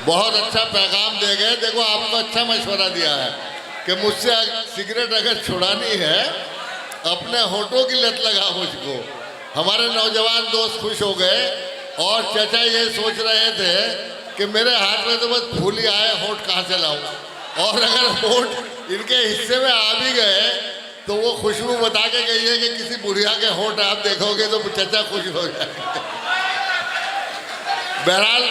बहुत अच्छा पैगाम दे गए। देखो आपको अच्छा मशवरा दिया है कि मुझसे सिगरेट अगर छुड़ानी है अपने होठों की लत लगा मुझको। हमारे नौजवान दोस्त खुश हो गए और चाचा ये सोच रहे थे कि मेरे हाथ में तो बस फूल ही आए, होठ कहाँ से लाऊं। और अगर होठ इनके हिस्से में आ भी गए तो वो खुशबू बता के गई है कि किसी बुढ़िया के होठ आप देखोगे तो चाचा खुश हो जाएंगे। बहरहाल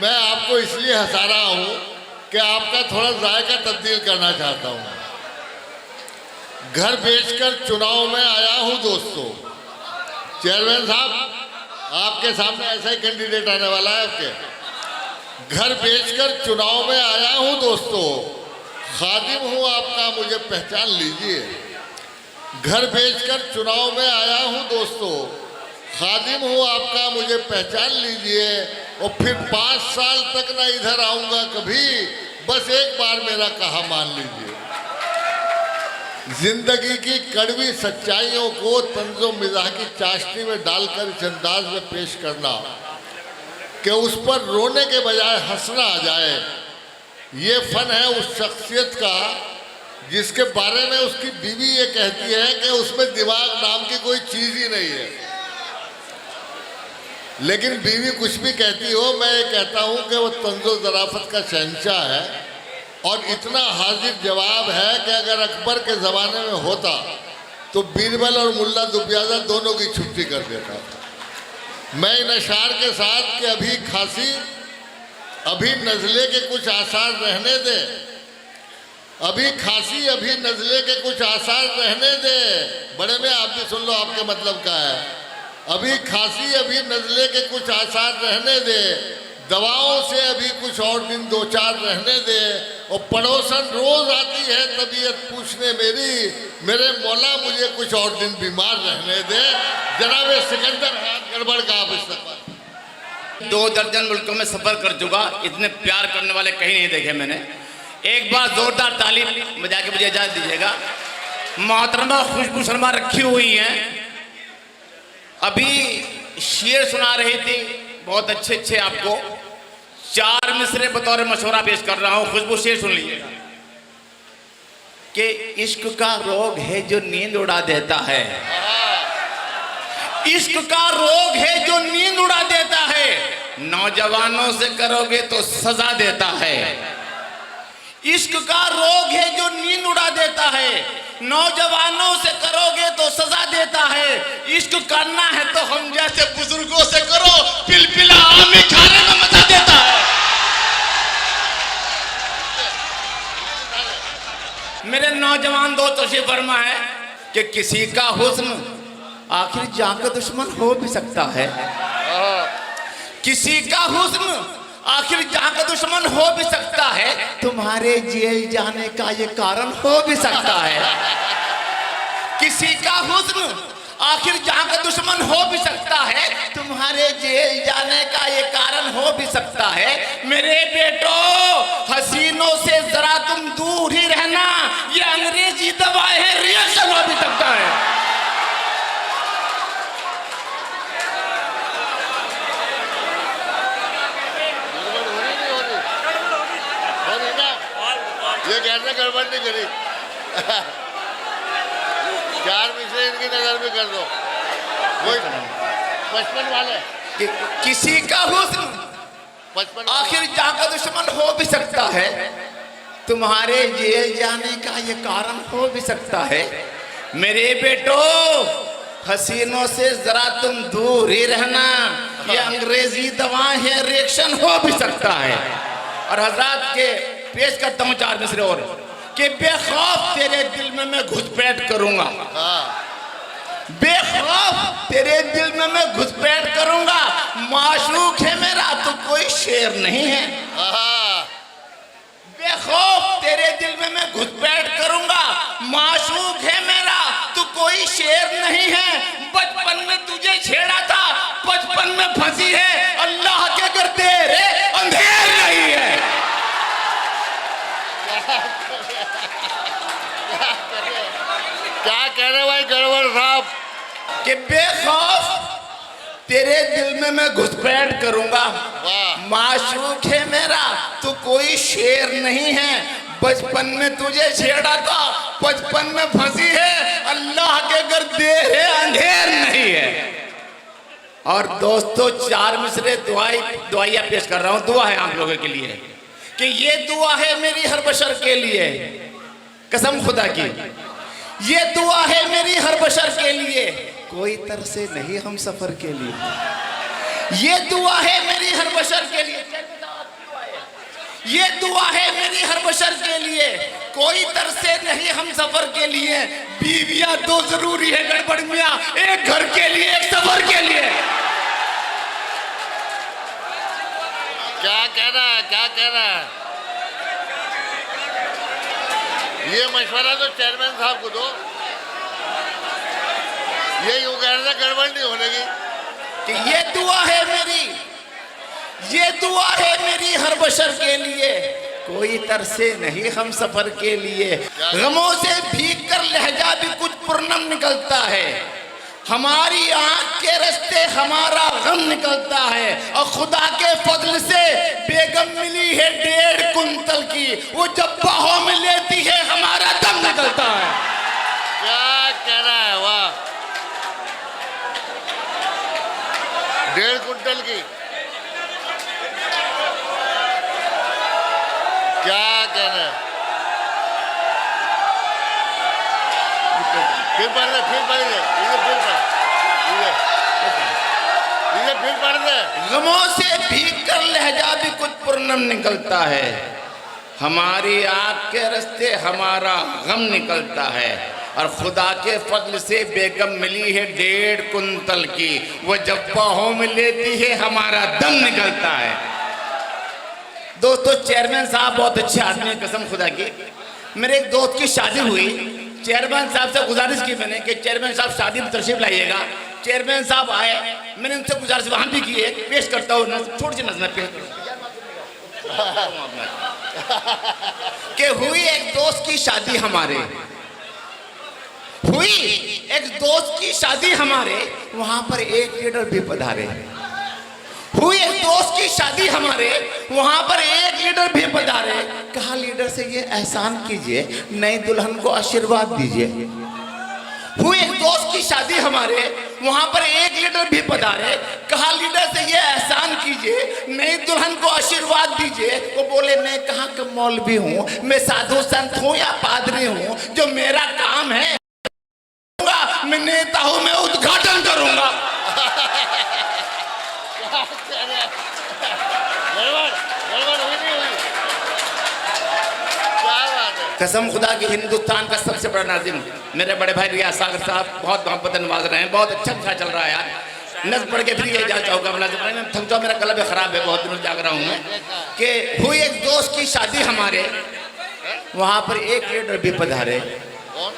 मैं आपको इसलिए हंसा रहा हूं कि आपका थोड़ा जायका तब्दील करना चाहता हूं। घर बेचकर चुनाव में आया हूं दोस्तों। चेयरमैन साहब आपके सामने ऐसा ही कैंडिडेट आने वाला है आपके। घर बेचकर चुनाव में आया हूं दोस्तों, खादिम हूं आपका मुझे पहचान लीजिए। घर बेचकर चुनाव में आया हूं दोस्तों, खादिम हूं आपका मुझे पहचान लीजिए। और फिर 5 साल तक ना इधर आऊंगा कभी, बस एक बार मेरा कहा मान लीजिए। जिंदगी की कड़वी सच्चाइयों को तंज़ो मिज़ाह की चाशनी में डालकर इस अंदाज में पेश करना कि उस पर रोने के बजाय हंसना आ जाए, ये फन है उस शख्सियत का जिसके बारे में उसकी बीवी ये कहती है कि उसमें दिमाग नाम की कोई चीज ही नहीं है। लेकिन बीवी कुछ भी कहती हो, मैं ये कहता हूं कि वो तंज़ो ज़राफ़त का शहंशाह है और इतना हाजिर जवाब है कि अगर अकबर के ज़माने में होता तो बीरबल और मुल्ला दुबियादा दोनों की छुट्टी कर देता था। मैं इन अशार के साथ कि अभी खांसी, अभी नज़ले के कुछ आसार रहने दे, अभी खांसी अभी नज़ले के कुछ आसार रहने दे। बड़े में आप भी सुन लो आपके मतलब का है। अभी खांसी अभी नज़ले के कुछ आसार रहने दे, दवाओं से अभी कुछ और दिन 2-4 रहने दे। और पड़ोसन रोज आती है तबीयत पूछने मेरी, मेरे मौला मुझे कुछ और दिन बीमार रहने दे। जनाब सिकंदर हाथ गड़बड़ का आप इस्तेमाल। 2 दर्जन मुल्कों में सफर कर चुका, इतने प्यार करने वाले कहीं नहीं देखे मैंने। एक बार जोरदार ताली बजा के मुझे इजाजत दीजिएगा। मोहतरमा खुशबू शर्मा रखी हुई हैं, अभी शेर सुना रही थी, बहुत अच्छे आपको 4 मिसरे बतौर मशवरा पेश कर रहा हूं। खुशबू शेर सुन लीजिएगा कि इश्क का रोग है जो नींद उड़ा देता है, इश्क का रोग है जो नींद उड़ा देता है, नौजवानों से करोगे तो सजा देता है। इश्क का रोग है जो नींद उड़ा देता है, नौजवानों से करोगे तो सजा देता है। इश्क करना है तो हम जैसे बुजुर्गों से करो, पिलपिला आमी खाने में मजा देता है। मेरे नौजवान दोस्तों से फरमा है कि किसी का हुस्न आखिर जान का दुश्मन हो भी सकता है, किसी का हुस्न आखिर जान का दुश्मन हो भी सकता है, तुम्हारे जेल जाने का ये कारण हो भी सकता है। किसी का हुस्न आखिर जान का दुश्मन हो भी सकता है, तुम्हारे जेल जाने का ये कारण हो भी सकता है। मेरे बेटो हसीनों से जरा तुम दूर ही रहना, ये अंग्रेजी दवा है, रिएक्शन हो भी सकता है। ये कहते गड़बड़ नहीं करी। 4 मिसरे इनकी नजर में कर दो। वही 55 वाले किसी का हुस्न 55 आखिर जान का दुश्मन हो भी सकता है, तुम्हारे जेल जाने का ये कारण हो भी सकता है। मेरे बेटो हसीनों से जरा तुम दूर ही रहना, ये अंग्रेजी दवा है, रिएक्शन हो भी सकता है। और हजरात के पेश करता हूं 4 मिसरे और कि बेखौफ तेरे दिल में मैं घुसपैठ करूंगा, बेखौफ तेरे दिल में मैं घुसपैठ करूंगा, माशूक है मेरा तो कोई शेर नहीं है। बेखौफ तेरे दिल में मैं घुसपैठ करूंगा, माशूक है मेरा तो कोई शेर नहीं है। बचपन में तुझे छेड़ा था, बचपन में फंसी है, अल्लाह के घर तेरे अंधेर नहीं है। क्या कह रहे भाई गड़बड़ साहब कि बेखौफ तेरे दिल में मैं घुसपैठ करूंगा। वाह। माशूक है मेरा, तू कोई शेर नहीं है। बचपन में तुझे छेड़ा था, बचपन में फंसी है। अल्लाह के घर देर है अंधेर नहीं है। और दोस्तों, 4 मिसरे दुआइया पेश कर रहा हूं। दुआ है आप लोगों के लिए कि ये दुआ है मेरी हर बशर के लिए, कसम खुदा की, ये दुआ है मेरी हर बशर के लिए। कोई तरसे नहीं हम सफर के लिए। ये दुआ है मेरी हर बशर के लिए। ये दुआ है मेरी हर बशर के लिए। कोई तरसे नहीं हम सफर के लिए। बीवियां दो जरूरी है गड़बड़ मियां, एक घर के लिए एक सफर के लिए। क्या कहना है, क्या कहना है? ये मशवरा तो चेयरमैन साहब को दो। ये यूं कहने से गड़बड़ नहीं होने की कि ये दुआ है मेरी, ये दुआ है मेरी हर बशर के लिए। कोई तरसे नहीं हम सफर के लिए। गमों से भीग कर लहजा भी कुछ पुरनम निकलता है। हमारी आंख के रास्ते हमारा गम निकलता है। और खुदा के फजल से बेगम मिली है 1.5 कुंतल की। वो जब बाहों में लेती है हमारा दम निकलता है। क्या कहना है? वाह। 1.5 कुंटल की, क्या कहना है? फिर पढ़ ले, फिर पढ़ ले, इसे फिर पढ़ ले। गमों से भीग कर लहजा भी कुछ पुरनम निकलता है। हमारी आँख के रास्ते हमारा गम निकलता है। और खुदा के फजल से बेगम मिली है 1.5 कुंतल की। वो जब बाहों में लेती है हमारा दम निकलता है। दोस्तों, चेयरमैन साहब बहुत अच्छे आदमी हैं, कसम खुदा की। मेरे एक दोस्त की शादी हुई। चेयरमैन साहब से गुजारिश की मैंने कि चेयरमैन साहब शादी में तशरीफ लाइएगा। चेयरमैन साहब आए, मैंने उनसे गुजारिश वहां भी की है। पेश करता हूँ, छोटी सी नजर पेश कि हुई एक दोस्त की शादी हमारे, हुई एक दोस्त की शादी हमारे, वहां पर एक लीडर भी पधारे। हुई एक दोस्त की शादी हमारे, वहां पर एक लीडर भी पधारे। कहा लीडर से ये एहसान कीजिए, नई दुल्हन को आशीर्वाद दीजिए। हुई एक दोस्त की शादी हमारे, वहां पर एक लीडर भी पधारे। कहा लीडर से ये एहसान कीजिए, नई दुल्हन को आशीर्वाद दीजिए। वो बोले मैं कहाँ का मौलवी हूँ, मैं साधु संत हूँ या पादरी हूँ, जो मेरा काम है मैं नेता हूँ, मैं उद्घाटन करूंगा। कसम खुदा की, हिंदुस्तान का सबसे बड़ा नाज़िम मेरे बड़े भाई रियाज सागर साहब बहुत मोहब्बत नवाज रहे हैं। बहुत अच्छा चल रहा है यार। नज़्म पढ़ के फिर ये जा चाहूँगा, थक जाओ, मेरा कलब खराब है, बहुत दिनों जाग रहा हूँ मैं। कि हुई एक दोस्त की शादी हमारे, वहाँ पर एक लीडर भी पधारे।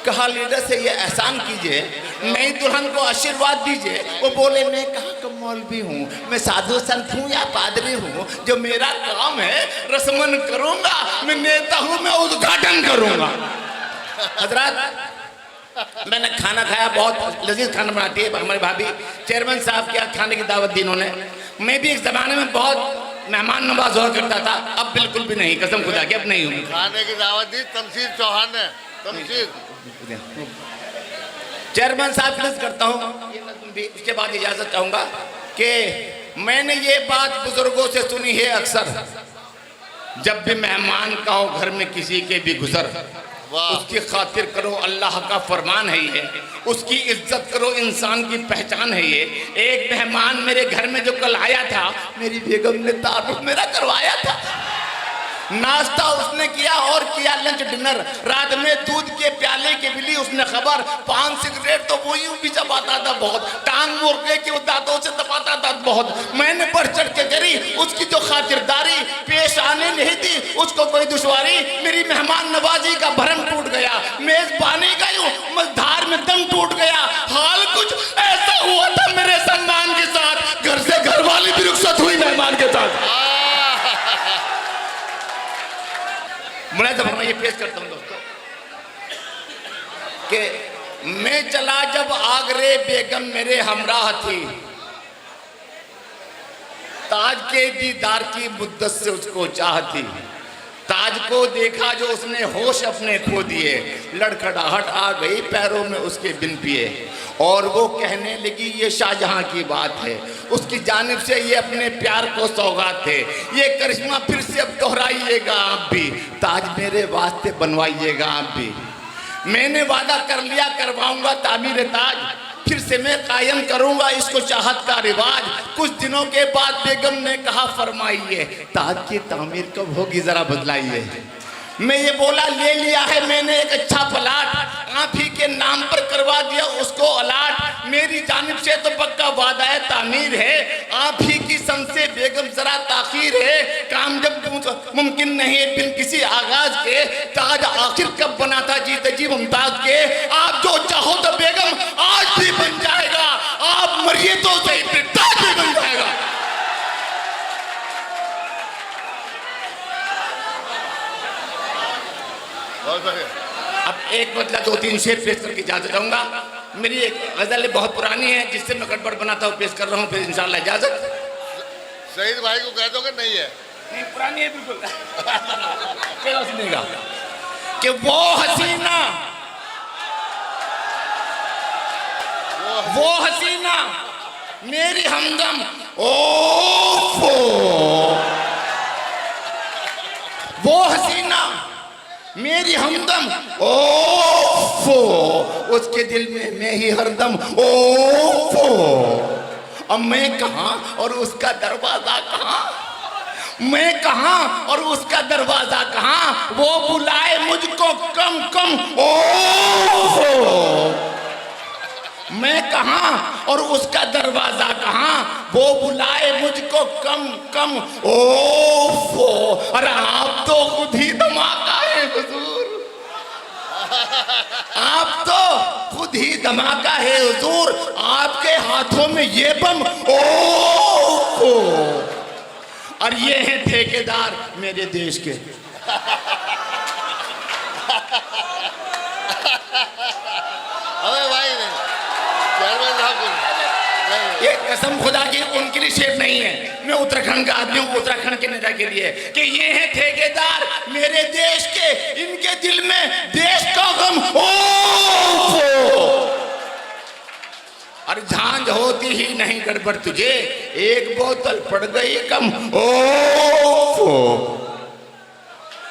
कहा लीडर से ये एहसान कीजिए, नई दुल्हन को आशीर्वाद दीजिए। वो बोले मैं कहाँ का मौलवी हूँ, मैं साधु संत हूँ या पादरी हूँ, जो मेरा काम है रस्मन करूँगा, मैं नेता हूँ, मैं उद्घाटन करूँगा। हजरात, मैंने खाना खाया, बहुत लजीज खाना बनाती है हमारी भाभी। चेयरमैन साहब के यहाँ खाने की दावत दी इन्होंने। मैं भी एक ज़माने में बहुत मेहमान नवाज हुआ करता था, अब बिल्कुल भी नहीं, कसम खुदा की अब नहीं हूँ। खाने की दावत दी तमसीर चौहान ने, तमसीर। चेयरमैन साहब की करता हूँ, उसके बाद इजाजत चाहूंगा कि मैंने ये बात बुजुर्गों से सुनी है अक्सर, जब भी मेहमान का हो घर में किसी के भी गुजर, उसकी खातिर करो, अल्लाह का फरमान है ये। उसकी इज्जत करो, इंसान की पहचान है ये। एक मेहमान मेरे घर में जो कल आया था, मेरी बेगम ने तारुफ मेरा करवाया था। नाश्ता उसने किया और किया लंच डिनर। रात में दूध के प्याले के मिली उसने खबर। पान सिगरेट तो वो यूं भी चबाता था बहुत, टांग मुर्गे के दांतों से दबाता था बहुत। मैंने बढ़ चढ़ के करी उसकी जो खातिरदारी, पेश आने नहीं दी उसको कोई दुश्वारी। मेरी मेहमान नवाजी का भरम टूट गया, मेजबानी का यूं मझधार में दम टूट गया। हाल कुछ ऐसा हुआ था मेरे सम्मान के साथ, घर से घर वाली भी रुखसत हुई मेहमान के साथ। मुलाज़म मैं ये पेश करता हूँ दोस्तों कि मैं चला जब आगरे बेगम मेरे हमराह थी, ताज के दीदार की मुद्दत से उसको चाहती। ताज को देखा जो उसने होश अपने खो दिए, लड़खड़ाहट आ गई पैरों में उसके बिन पिए, और वो कहने लगी ये शाहजहां की बात है, उसकी जानिब से ये अपने प्यार को सौगात है, ये करिश्मा फिर से अब दोहराइएगा आप भी, ताज मेरे वास्ते बनवाइएगा आप भी। मैंने वादा कर लिया करवाऊंगा तामीर ताज, फिर से मैं कायम करूंगा इसको चाहत का रिवाज। कुछ दिनों के बाद बेगम ने कहा फरमाइए ताज की तामीर कब होगी जरा बतलाइए। मैं ये बोला ले लिया है मैंने एक अच्छा प्लाट, आप ही के नाम पर करवा दिया उसको अलाट, मेरी जानिब से तो पक्का वादा है तामीर है, आप ही की सन से बेगम जरा ताखीर है, काम जब मुमकिन नहीं है बिन किसी आगाज के, ताज आखिर कब बना था जीते जी मुमताज के, आप जो चाहो तो बेगम आज भी बन जाएगा, आप मरिए तो सही फिर ताज भी बन जाएगा। अब एक बदला 2-3 शेर पेश करके इजाजत चाहूंगा। मेरी एक गजल बहुत पुरानी है जिससे मैं गड़बड़ बनाता हूँ, पेश कर रहा हूँ, फिर इंशाल्लाह इजाजत। शहीद भाई को कह दो कि नहीं है, नहीं पुरानी है बिल्कुल। क्या सुनेगा कि वो हसीना मेरी हमदम, ओफो वो हसीना मेरी हमदम, ओफो उसके दिल में मैं ही हरदम, ओफो अब मैं कहाँ और उसका दरवाजा कहाँ, मैं कहाँ और उसका दरवाजा कहाँ, वो बुलाए मुझको कम कम, ओफो मैं कहाँ और उसका दरवाजा कहाँ, वो बुलाए मुझको कम कम, ओफो अरे आप तो खुद ही धमाका है हुजूर, आप तो खुद ही धमाका है हुजूर, आपके हाथों में ये बम, ओफो और ये हैं ठेकेदार मेरे देश के। अबे भाई नहीं, चेयरमैन साहब को ये कसम खुदा की उनके लिए शेर नहीं है, मैं उत्तराखंड का आदमी हूँ, उत्तराखंड के नेता के लिए कि ये हैं ठेकेदार मेरे देश के, इनके दिल में देश का गम, और झांझ होती ही नहीं गड़बड़ तुझे, एक बोतल पड़ गई कम, ओ